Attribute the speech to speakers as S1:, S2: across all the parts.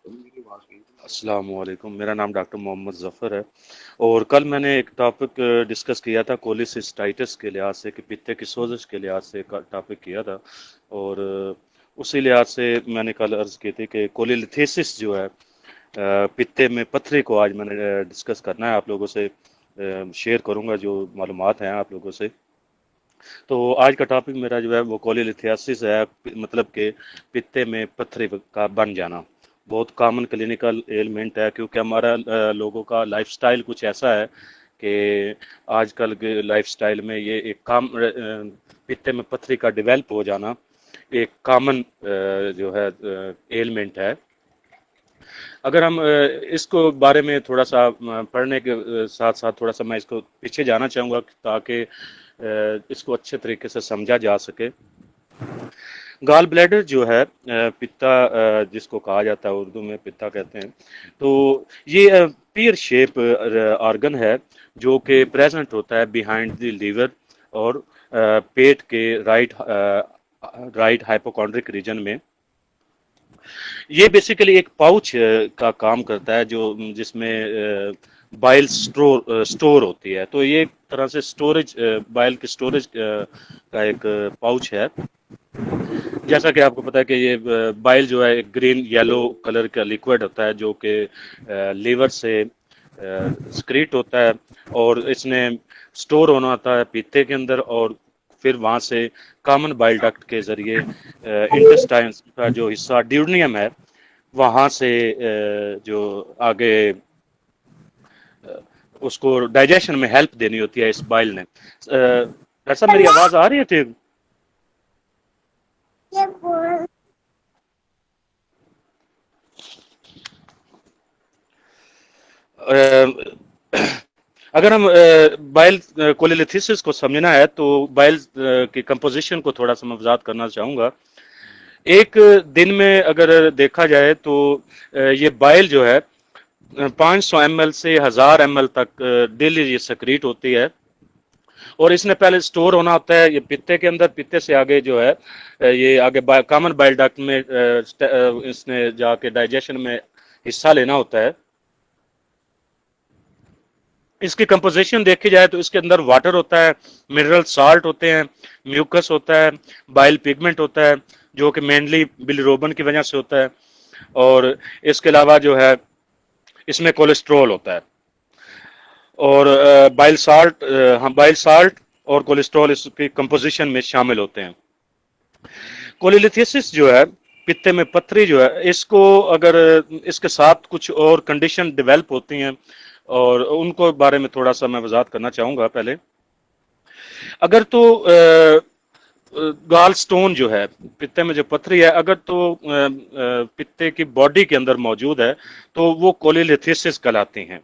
S1: अस्सलाम वालेकुम। मेरा नाम डॉक्टर मोहम्मद ज़फ़र है और कल मैंने एक टॉपिक डिस्कस किया था कोलिसिस्टाइटिस के लिहाज से कि पित्ते की सोजिश के लिहाज से टॉपिक किया था और उसी लिहाज से मैंने कल अर्ज़ की थी कि कोलिलिथेसिस जो है पित्ते में पत्थरी को आज मैंने डिस्कस करना है आप लोगों से शेयर करूंगा जो मालूमात हैं आप लोगों से। तो आज का टॉपिक मेरा जो है वो कोलिलिथियासिस है, मतलब कि पित्ते में पत्थरी का बन जाना। बहुत कॉमन क्लिनिकल एलिमेंट है क्योंकि हमारा लोगों का लाइफस्टाइल कुछ ऐसा है कि आजकल के लाइफस्टाइल में ये एक पित्ते में पत्थरी का डेवलप हो जाना एक कॉमन जो है एलिमेंट है। अगर हम इसको बारे में थोड़ा सा पढ़ने के साथ साथ थोड़ा सा मैं इसको पीछे जाना चाहूँगा ताकि इसको अच्छे तरीके से समझा जा सके। गाल ब्लैडर जो है पित्ता जिसको कहा जाता है, उर्दू में पित्ता कहते हैं। तो ये पीयर शेप ऑर्गन है जो कि प्रेजेंट होता है बिहाइंड द लीवर और पेट के राइट हाइपोकॉन्ड्रिक रीजन में। ये बेसिकली एक पाउच का काम करता है जो जिसमें बाइल स्टोर होती है। तो ये एक तरह से स्टोरेज, बाइल की स्टोरेज का एक पाउच है। जैसा कि आपको पता है कि ये बाइल जो है एक ग्रीन येलो कलर का लिक्विड होता है जो कि लीवर से स्क्रीट होता है और इसने स्टोर होना होता है पीते के अंदर और फिर वहां से कॉमन बाइल डक्ट के जरिए इंटेस्टाइन का जो हिस्सा ड्यूडनियम है वहां से जो आगे उसको डाइजेशन में हेल्प देनी होती है इस बाइल ने। ऐसा मेरी आवाज आ रही है ठीक? अगर हम बाइल कोलिलिथिसिस को समझना है तो बाइल की कंपोजिशन को थोड़ा सा मैं वजात करना चाहूंगा। एक दिन में अगर देखा जाए तो ये बाइल जो है 500 ml से 1000 ml तक डेली ये सक्रीट होती है और इसने पहले स्टोर होना होता है ये पित्ते के अंदर। पित्ते से आगे जो है ये आगे कॉमन बाइल डक्ट में इसने जाके डाइजेशन में हिस्सा लेना होता है। इसकी कंपोजिशन देखी जाए तो इसके अंदर वाटर होता है, मिनरल साल्ट होते हैं, म्यूकस होता है, बाइल पिगमेंट होता है जो कि मेनली बिलिरोबन की वजह से होता है और इसके अलावा जो है इसमें कोलेस्ट्रॉल होता है और बाइल साल्ट और कोलेस्ट्रॉल इसकी कंपोजिशन में शामिल होते हैं। कोलिलिथियासिस जो है पित्ते में पत्थरी जो है इसको अगर इसके साथ कुछ और कंडीशन डेवलप होती हैं और उनको बारे में थोड़ा सा मैं वजाहत करना चाहूंगा। पहले अगर तो गाल स्टोन जो है पित्ते में जो पथरी है अगर तो पित्ते की बॉडी के अंदर मौजूद है तो वो कोलिलिथिसिस कहलाती हैं।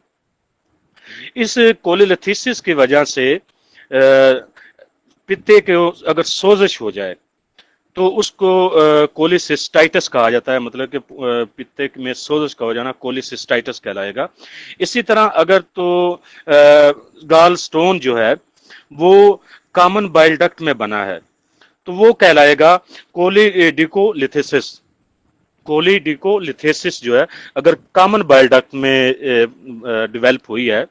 S1: इस कोलिलिथिसिस की वजह से पित्ते के अगर सोजिश हो जाए तो उसको कोलिसिस्टाइटिस कहा जाता है, मतलब कि पित्ते में सोजिश का हो जाना कोलिसिस्टाइटिस कहलाएगा। इसी तरह अगर तो गाल स्टोन जो है वो कॉमन बाइल डक्ट में बना है तो वो कहलाएगा कोलिडिकोलिथिसिस। कोलिडिकोलिथिसिस जो है अगर कॉमन बाइल डक्ट में डेवलप हुई है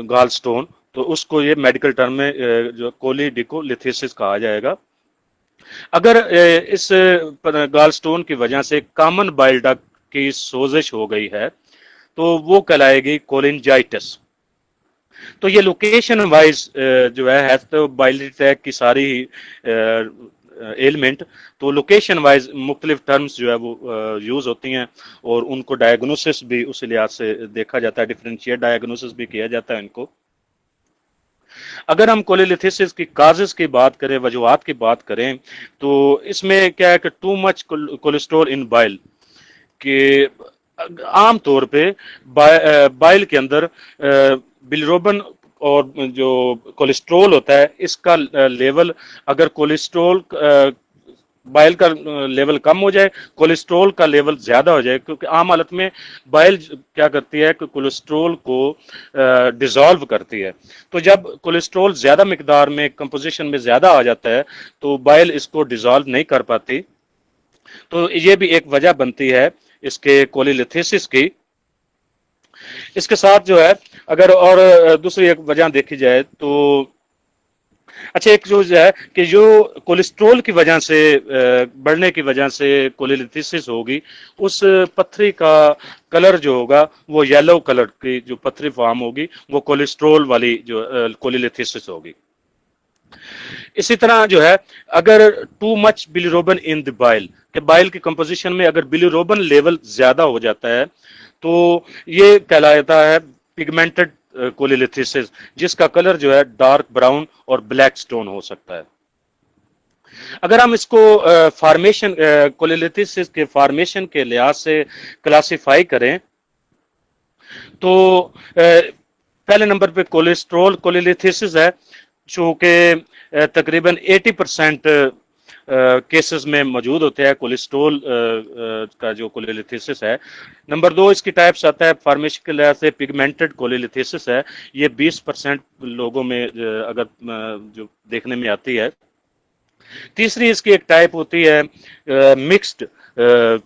S1: गाल स्टोन तो उसको ये मेडिकल टर्म में जो कोलिडिकोलिथिसिस कहा जाएगा। अगर इस गाल स्टोन की वजह से कॉमन बाइल डक्ट की सोजिश हो गई है तो वो कहलाएगी कोलिंजाइटिस। तो ये लोकेशन वाइज जो है तो बाइलरी ट्रैक की सारी एलिमेंट तो लोकेशन वाइज मुख्तलिफ टर्म्स जो है वो यूज होती हैं और उनको डायग्नोसिस भी उस लिहाज से देखा जाता है, डिफरेंशिएट डायग्नोसिस भी किया जाता है इनको। अगर हम कोलिलिथिसिस की काजेस की बात करें, वजूहात की बात करें तो इसमें क्या है कि टू मच कोलेस्ट्रॉल इन बाइल कि आम तौर पे बाइल के अंदर बिलिरोबन और जो कोलेस्ट्रॉल होता है इसका लेवल, अगर कोलेस्ट्रॉल बाइल का लेवल कम हो जाए, कोलेस्ट्रॉल का लेवल ज्यादा हो जाए, क्योंकि आम हालत में बाइल क्या करती है कि कोलेस्ट्रॉल को डिसॉल्व करती है। तो जब कोलेस्ट्रॉल ज्यादा मिकदार में कंपोजिशन में ज्यादा आ जाता है तो बाइल इसको डिसॉल्व नहीं कर पाती। तो ये भी एक वजह बनती है इसके कोलिलिथेसिस की। इसके साथ जो है अगर और दूसरी एक वजह देखी जाए तो अच्छा एक जो है कि जो कोलेस्ट्रॉल की वजह से बढ़ने की वजह से कोलिलिथिसिस होगी, उस पथरी का कलर जो होगा वो येलो कलर की जो पथरी फॉर्म होगी वो कोलेस्ट्रॉल वाली जो कोलिलिथिसिस होगी। इसी तरह जो है अगर too much बिलीरोबिन in the bile के बाइल की कंपोजिशन में अगर बिलीरोबिन लेवल ज्यादा हो जाता है तो ये कहलाता है पिगमेंटेड कोलिलिथिसिस, जिसका कलर जो है डार्क ब्राउन और ब्लैक स्टोन हो सकता है। अगर हम इसको फॉर्मेशन कोलिलिथिसिस के फॉर्मेशन के लिहाज से क्लासिफाई करें तो पहले नंबर पे कोलेस्ट्रॉल कोलिलिथिसिस है, जो कि तकरीबन 80% केसेस में मौजूद होते हैं कोलेस्ट्रॉल का जो कोलिलिथिसिस है। नंबर 2 इसकी टाइप्स आता है फॉर्मेशन के लिहाज से पिगमेंटेड कोलिलिथिसिस है, ये 20% लोगों में अगर जो देखने में आती है। तीसरी इसकी एक टाइप होती है मिक्स्ड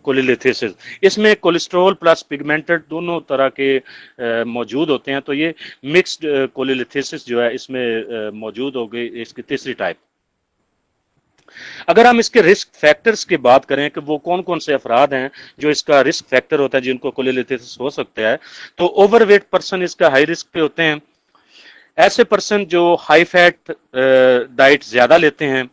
S1: कोलिलिथिसिस, इसमें कोलेस्ट्रॉल प्लस पिगमेंटेड दोनों तरह के मौजूद होते हैं, तो ये मिक्स्ड कोलिलिथिसिस जो है इसमें मौजूद हो गई इसकी तीसरी टाइप। अगर हम इसके रिस्क फैक्टर्स की बात करें कि वो कौन कौन से अफराद हैं जो इसका रिस्क फैक्टर होता है जिनको कोलिलिथिसिस हो सकता है, तो ओवरवेट पर्सन इसका हाई रिस्क पे होते हैं, ऐसे पर्सन जो हाई फैट डाइट ज्यादा लेते हैं,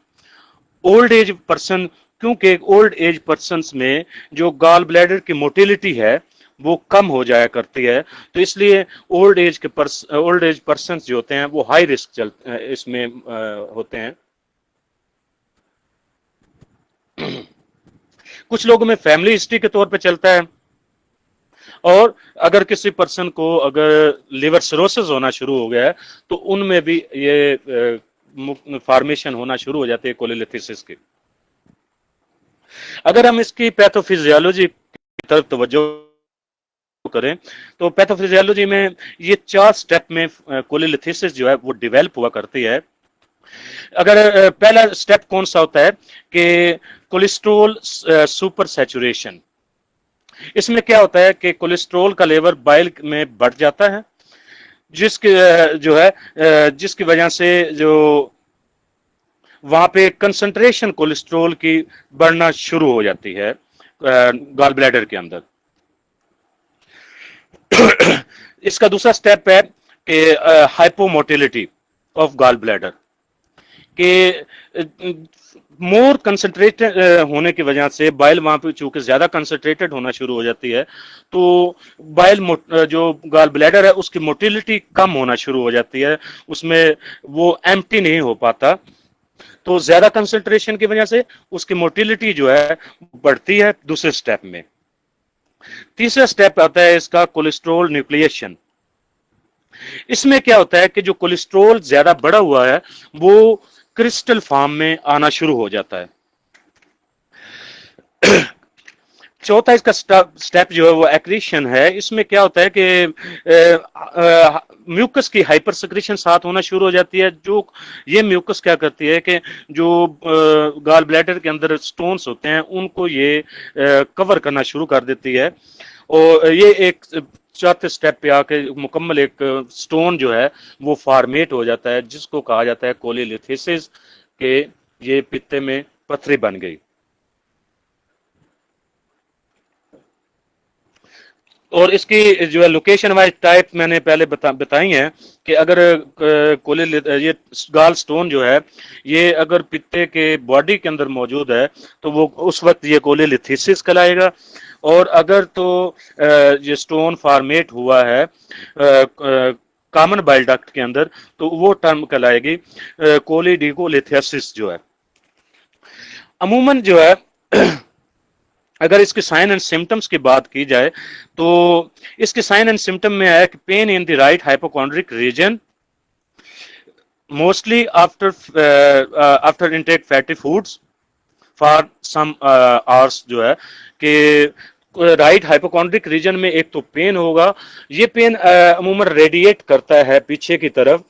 S1: ओल्ड एज पर्सन, क्योंकि ओल्ड एज पर्सन में जो गॉल ब्लैडर की मोटिलिटी है वो कम हो जाया करती है, तो इसलिए ओल्ड एज पर्सन जो होते हैं वो हाई रिस्क इसमें होते हैं। कुछ लोगों में फैमिली हिस्ट्री के तौर पे चलता है, और अगर किसी पर्सन को अगर लिवर सिरोसिस होना शुरू हो गया है तो उनमें भी ये फॉर्मेशन होना शुरू हो जाती है कोलिलिथिसिस की। अगर हम इसकी पैथोफिजियोलॉजी की तरफ तवज्जो करें तो पैथोफिजियोलॉजी में ये 4 स्टेप में कोलिलिथिसिस जो है वो डेवलप हुआ करती है। अगर पहला स्टेप कौन सा होता है कि कोलेस्ट्रॉल सुपर सैचुरेशन, इसमें क्या होता है कि कोलेस्ट्रॉल का लेवल बाइल में बढ़ जाता है, जिसके जो है जिसकी वजह से जो वहां पे कंसंट्रेशन कोलेस्ट्रॉल की बढ़ना शुरू हो जाती है गॉल ब्लैडर के अंदर। इसका दूसरा स्टेप है कि हाइपोमोटिलिटी ऑफ गॉल ब्लैडर के मोर कंसंट्रेटेड होने की वजह से बाइल वहां पे चूंकि ज्यादा कंसंट्रेटेड होना शुरू हो जाती है तो बाइल जो गॉल ब्लैडर है उसकी मोटिलिटी कम होना शुरू हो जाती है, उसमें वो एम्प्टी नहीं हो पाता, तो ज्यादा कंसंट्रेशन की वजह से उसकी मोटिलिटी जो है बढ़ती है दूसरे स्टेप में। तीसरा स्टेप आता है इसका कोलेस्ट्रॉल न्यूक्लिएशन। इसमें क्या होता है कि जो कोलेस्ट्रॉल ज्यादा बढ़ा हुआ है वो क्रिस्टल फॉर्म में आना शुरू हो जाता है। चौथा इसका स्टेप जो है वो एक्रीशन है। इसमें क्या होता है कि म्यूकस की हाइपर सिक्रीशन साथ होना शुरू हो जाती है, जो ये म्यूकस क्या करती है कि जो गॉल ब्लैडर के अंदर स्टोन्स होते हैं उनको ये कवर करना शुरू कर देती है, और ये एक चौथे स्टेप पे आके मुकम्मल एक स्टोन जो है वो फॉर्मेट हो जाता है, जिसको कहा जाता है कोलिलिथिसिस, के ये पित्ते में पथरी बन गई। और इसकी जो है लोकेशन वाइज टाइप मैंने पहले बताई है कि अगर ये गाल स्टोन जो है ये अगर पित्ते के बॉडी के अंदर मौजूद है तो वो उस वक्त ये कोलिलिथिसिस कहलाएगा, और अगर तो ये स्टोन फॉर्मेट हुआ है कॉमन बाइल डक्ट के अंदर तो वो टर्म कहलाएगी कोलिडिकोलिथिसिस जो है। अमूमन जो है अगर इसके साइन एंड सिम्टम्स की बात की जाए तो इसके साइन एंड सिम्टम में है कि pain in the right hypochondriac region mostly after intake fatty foods for some hours, जो है कि राइट हाइपोकॉन्ड्रिक रीजन में एक तो पेन होगा, ये पेन अमूमन रेडिएट करता है पीछे की तरफ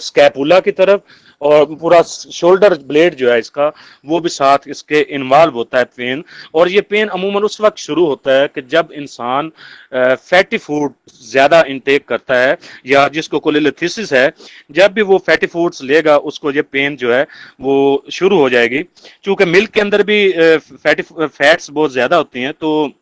S1: स्कैपुला की तरफ, और पूरा शोल्डर ब्लेड जो है इसका वो भी साथ इसके इन्वॉल्व होता है पेन। और ये पेन अमूमन उस वक्त शुरू होता है कि जब इंसान फैटी फूड ज्यादा इंटेक करता है या जिसको कोलिलिथिसिस है, जब भी वो फैटी फूड्स लेगा उसको ये पेन जो है वो शुरू हो जाएगी। क्योंकि मिल्क के अंदर भी फैटी फैट्स बहुत ज्यादा होती हैं, तो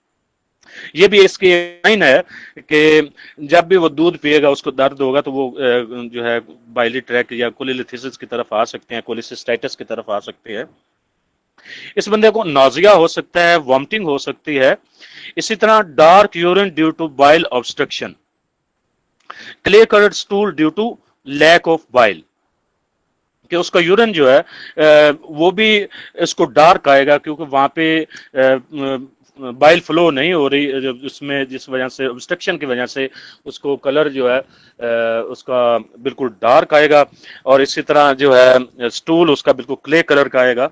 S1: ये भी इसकी साइन है कि जब भी वो दूध पिएगा उसको दर्द होगा, तो वो जो है बाइली ट्रैक या कोलिलिथिसिस की तरफ आ सकते हैं, कोलिसिस्टाइटिस की तरफ आ सकते हैं। इस बंदे को नौजिया हो सकता है, वॉमिटिंग हो सकती है। इसी तरह dark urine due to bile obstruction, clay coloured stool due to lack of bile, कि उसका यूरिन जो है वो भी इसको डार्क आएगा क्योंकि वहां पे बाइल फ्लो नहीं हो रही उसमें, जिस वजह से ऑब्स्ट्रक्शन की वजह से उसको कलर जो है उसका बिल्कुल डार्क आएगा। और इसी तरह जो है स्टूल उसका बिल्कुल क्ले कलर का आएगा।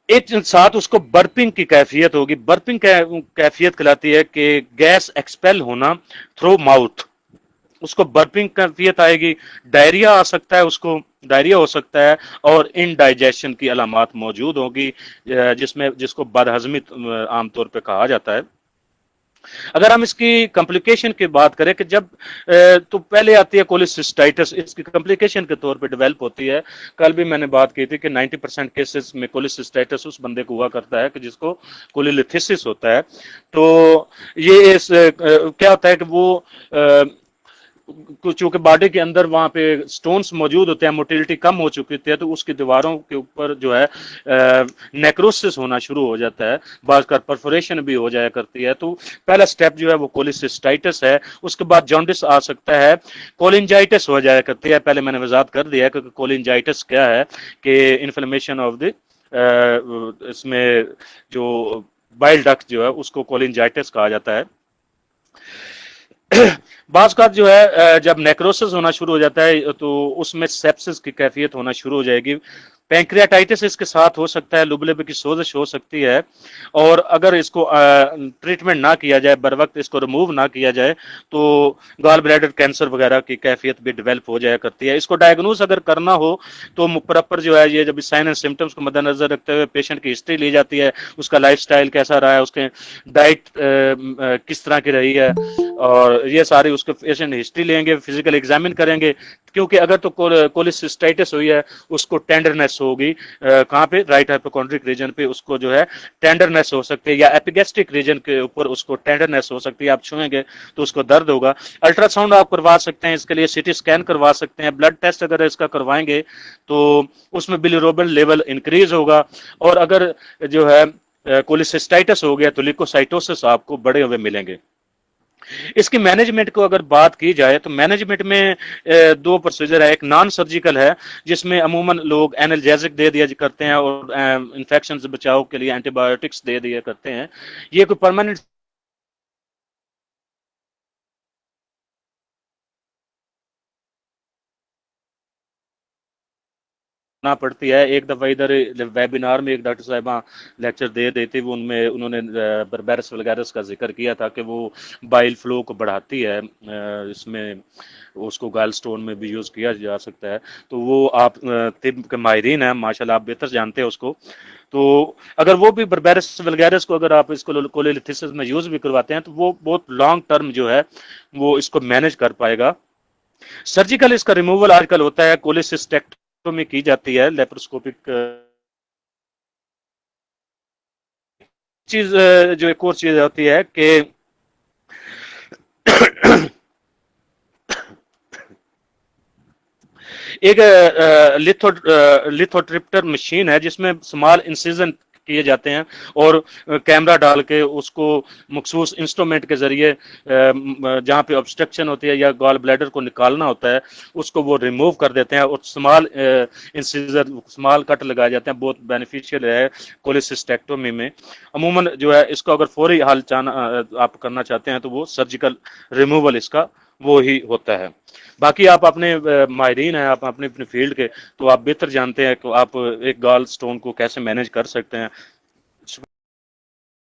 S1: एक साथ उसको बर्पिंग की कैफियत होगी। बर्पिंग कैफियत कहलाती है कि गैस एक्सपेल होना थ्रू माउथ, उसको बर्पिंग कैफियत आएगी। डायरिया आ सकता है, उसको डायरिया हो सकता है। और इनडाइजेशन की अलामात मौजूद होगी, जिसमें जिसको बदहजमी आमतौर पे कहा जाता है। अगर हम इसकी कॉम्प्लिकेशन की बात करें कि जब तो पहले आती है कोलिसिस्टाइटिस, इसकी कॉम्प्लिकेशन के तौर पे डेवलप होती है। कल भी मैंने बात की थी कि 90% केसेस में कोलिसिस्टाइटिस उस बंदे को हुआ करता है कि जिसको कोलिलिथिसिस होता है। तो ये क्या होता है कि वो चूंकि बॉडी के अंदर वहां पे स्टोन्स मौजूद होते हैं, मोटिलिटी कम हो चुकी होती है, तो उसकी दीवारों के ऊपर जो है नेक्रोसिस होना शुरू हो जाता है, बाज़ परफोरेशन भी हो जाया करती है। तो पहला स्टेप जो है वो कोलिसिस्टाइटिस है। उसके बाद जॉन्डिस आ सकता है, कोलिंजाइटिस हो जाया करती है। पहले मैंने वजाहत कर दिया है कि कोलिंजाइटिस क्या है, कि इन्फ्लेमेशन ऑफ द इसमें जो बाइल डक्ट जो है उसको कोलिंजाइटिस कहा जाता है। बाज का जो है जब नेक्रोसिस होना शुरू हो जाता है तो उसमें सेप्सिस की कैफियत होना शुरू हो जाएगी। पैंक्रियाटाइटिस इसके साथ हो सकता है, लुबलेबे की सोजिश हो सकती है। और अगर इसको ट्रीटमेंट ना किया जाए, बर वक्त इसको रिमूव ना किया जाए, तो गॉल ब्लैडर कैंसर वगैरह की कैफियत भी डेवलप हो जाया करती है। इसको डायग्नोज अगर करना हो तो प्रॉपर जो है ये जब साइन एंड सिम्टम्स को मद्देनजर रखते हुए पेशेंट की हिस्ट्री ली जाती है, उसका लाइफस्टाइल कैसा रहा है, उसके डाइट किस तरह की रही है, और ये सारी उसके पेशेंट हिस्ट्री लेंगे, फिजिकल एग्जामिन करेंगे। क्योंकि अगर तो कोलिसिस्टाइटिस हुई है उसको टेंडरनेस होगी, कहाँ पे, राइट हाइपोकॉन्ड्रिक रीजन पे उसको जो है टेंडरनेस हो सकती है, या एपिगेस्ट्रिक रीजन के ऊपर उसको टेंडरनेस हो सकती है। आप छुएंगे तो उसको दर्द होगा। अल्ट्रासाउंड आप करवा सकते हैं, इसके लिए सिटी स्कैन करवा सकते हैं। ब्लड टेस्ट अगर इसका करवाएंगे तो उसमें बिलिरुबिन लेवल इंक्रीज होगा। और अगर जो है कोलिसिस्टाइटिस हो गया तो लिकोसाइटोसिस आपको बढ़े हुए मिलेंगे। इसकी मैनेजमेंट को अगर बात की जाए तो मैनेजमेंट में दो प्रोसीजर है। एक नॉन सर्जिकल है जिसमें अमूमन लोग एनाल्जेसिक दे दिया करते हैं और इन्फेक्शन से बचाव के लिए एंटीबायोटिक्स दे दिया करते हैं। ये कोई परमानेंट ना पड़ती है। एक दफा इधर वेबिनार में एक डॉक्टर साहिबा लेक्चर दे देते, वो उनमें उन्होंने बर्बेरस वगैरह का जिक्र किया था कि वो बाइल फ्लो को बढ़ाती है। इसमें उसको गाल स्टोन में भी यूज किया जा सकता है। तो वो आप तिब के माहिरीन हैं माशाल्लाह, आप बेहतर जानते हैं उसको। तो अगर वो भी बर्बेरस वल्गैरिस को अगर आप इसको कोलिलिथिसिस में यूज भी करवाते हैं तो वो बहुत लॉन्ग टर्म जो है वो इसको मैनेज कर पाएगा। सर्जिकल इसका रिमूवल आजकल होता है, कोलिसिस्टेक्टोमी की जाती है, लेप्रोस्कोपिक चीज। जो एक और चीज होती है कि एक लिथोट्रिप्टर मशीन है जिसमें स्मॉल इंसिजन किए जाते हैं, और कैमरा डाल के उसको मखसूस इंस्ट्रूमेंट के जरिए जहाँ पे ऑब्स्ट्रक्शन होती है या गॉल ब्लैडर को निकालना होता है उसको वो रिमूव कर देते हैं, और स्मॉल इंसिजर स्मॉल कट लगाए जाते हैं। बहुत बेनिफिशियल है कोलिसिस्टेक्टोमी में। अमूमन जो है इसको अगर फौरी हाल चाहना आप करना चाहते हैं तो वो सर्जिकल रिमूवल इसका वो ही होता है। बाकी आप अपने माहिरीन हैं, आप अपने अपने फील्ड के, तो आप बेहतर जानते हैं कि आप एक गॉल स्टोन को कैसे मैनेज कर सकते हैं।